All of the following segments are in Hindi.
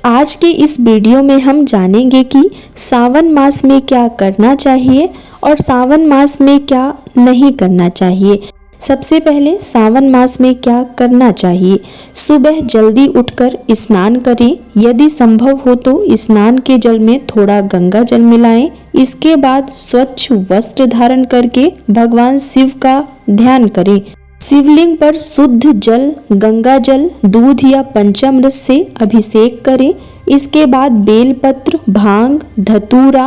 आज के इस वीडियो में हम जानेंगे कि सावन मास में क्या करना चाहिए और सावन मास में क्या नहीं करना चाहिए। सबसे पहले सावन मास में क्या करना चाहिए। सुबह जल्दी उठकर स्नान करें। यदि संभव हो तो स्नान के जल में थोड़ा गंगा जल मिलाएं। इसके बाद स्वच्छ वस्त्र धारण करके भगवान शिव का ध्यान करें। शिवलिंग पर शुद्ध जल, गंगा जल, दूध या पंचामृत से अभिषेक करें। इसके बाद बेलपत्र, भांग, धतूरा,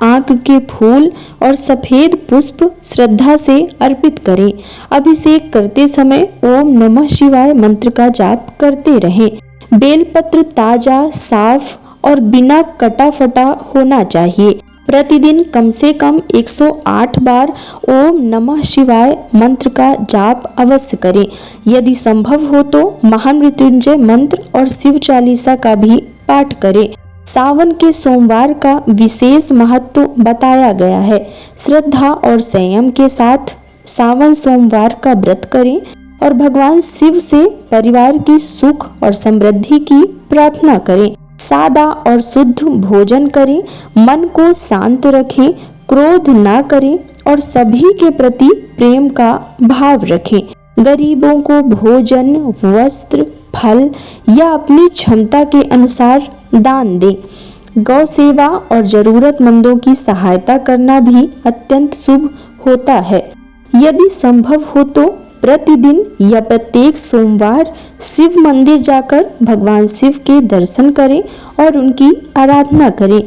आक के फूल और सफेद पुष्प श्रद्धा से अर्पित करें। अभिषेक करते समय ओम नमः शिवाय मंत्र का जाप करते रहें। बेलपत्र ताजा, साफ और बिना कटा फटा होना चाहिए। प्रतिदिन कम से कम 108 बार ओम नमः शिवाय मंत्र का जाप अवश्य करें। यदि संभव हो तो महामृत्युंजय मंत्र और शिव चालीसा का भी पाठ करें। सावन के सोमवार का विशेष महत्व बताया गया है। श्रद्धा और संयम के साथ सावन सोमवार का व्रत करें और भगवान शिव से परिवार की सुख और समृद्धि की प्रार्थना करें। सादा और शुद्ध भोजन करें, मन को शांत रखें, क्रोध ना करें और सभी के प्रति प्रेम का भाव रखें। गरीबों को भोजन, वस्त्र, फल या अपनी क्षमता के अनुसार दान दें। गौ सेवा और जरूरतमंदों की सहायता करना भी अत्यंत शुभ होता है। यदि संभव हो तो प्रतिदिन या प्रत्येक सोमवार शिव मंदिर जाकर भगवान शिव के दर्शन करें और उनकी आराधना करें।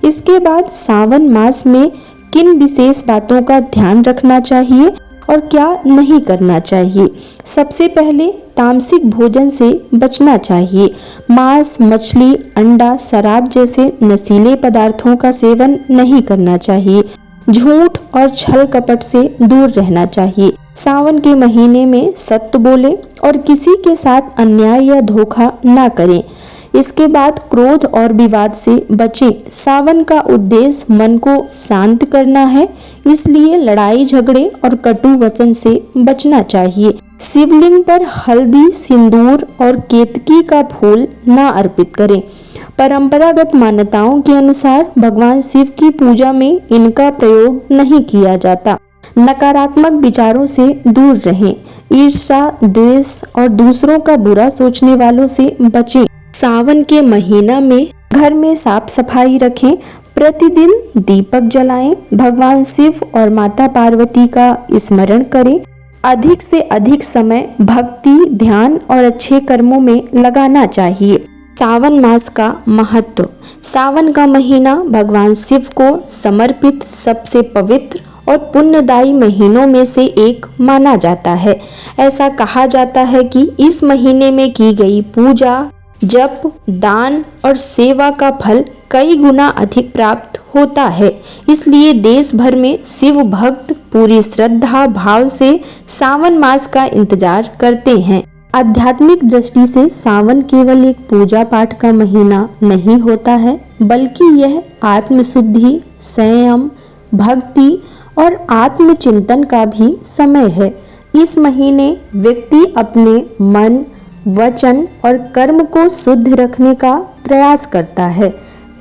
इसके बाद सावन मास में किन विशेष बातों का ध्यान रखना चाहिए और क्या नहीं करना चाहिए। सबसे पहले तामसिक भोजन से बचना चाहिए। मांस, मछली, अंडा, शराब जैसे नशीले पदार्थों का सेवन नहीं करना चाहिए। झूठ और छल कपट से दूर रहना चाहिए। सावन के महीने में सत्य बोले और किसी के साथ अन्याय या धोखा ना करें। इसके बाद क्रोध और विवाद से बचें। सावन का उद्देश्य मन को शांत करना है, इसलिए लड़ाई झगड़े और कटु वचन से बचना चाहिए। शिवलिंग पर हल्दी, सिंदूर और केतकी का फूल ना अर्पित करें। परंपरागत मान्यताओं के अनुसार भगवान शिव की पूजा में इनका प्रयोग नहीं किया जाता। नकारात्मक विचारों से दूर रहें। ईर्ष्या, द्वेष और दूसरों का बुरा सोचने वालों से बचें। सावन के महीना में घर में साफ सफाई रखें। प्रतिदिन दीपक जलाएं। भगवान शिव और माता पार्वती का स्मरण करें। अधिक से अधिक समय भक्ति, ध्यान और अच्छे कर्मों में लगाना चाहिए। सावन मास का महत्व। सावन का महीना भगवान शिव को समर्पित सबसे पवित्र और पुण्यदायी महीनों में से एक माना जाता है। ऐसा कहा जाता है कि इस महीने में की गई पूजा, जप, दान और सेवा का फल कई गुना अधिक प्राप्त होता है। इसलिए देश भर में शिव भक्त पूरी श्रद्धा भाव से सावन मास का इंतजार करते हैं। आध्यात्मिक दृष्टि से सावन केवल एक पूजा पाठ का महीना नहीं होता है, बल्कि यह आत्मशुद्धि, संयम, भक्ति और आत्मचिंतन का भी समय है। इस महीने व्यक्ति अपने मन, वचन और कर्म को शुद्ध रखने का प्रयास करता है।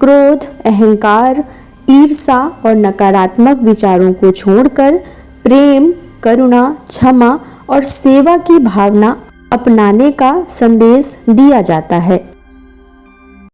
क्रोध, अहंकार, ईर्ष्या और नकारात्मक विचारों को छोड़कर प्रेम, करुणा, क्षमा और सेवा की भावना अपनाने का संदेश दिया जाता है।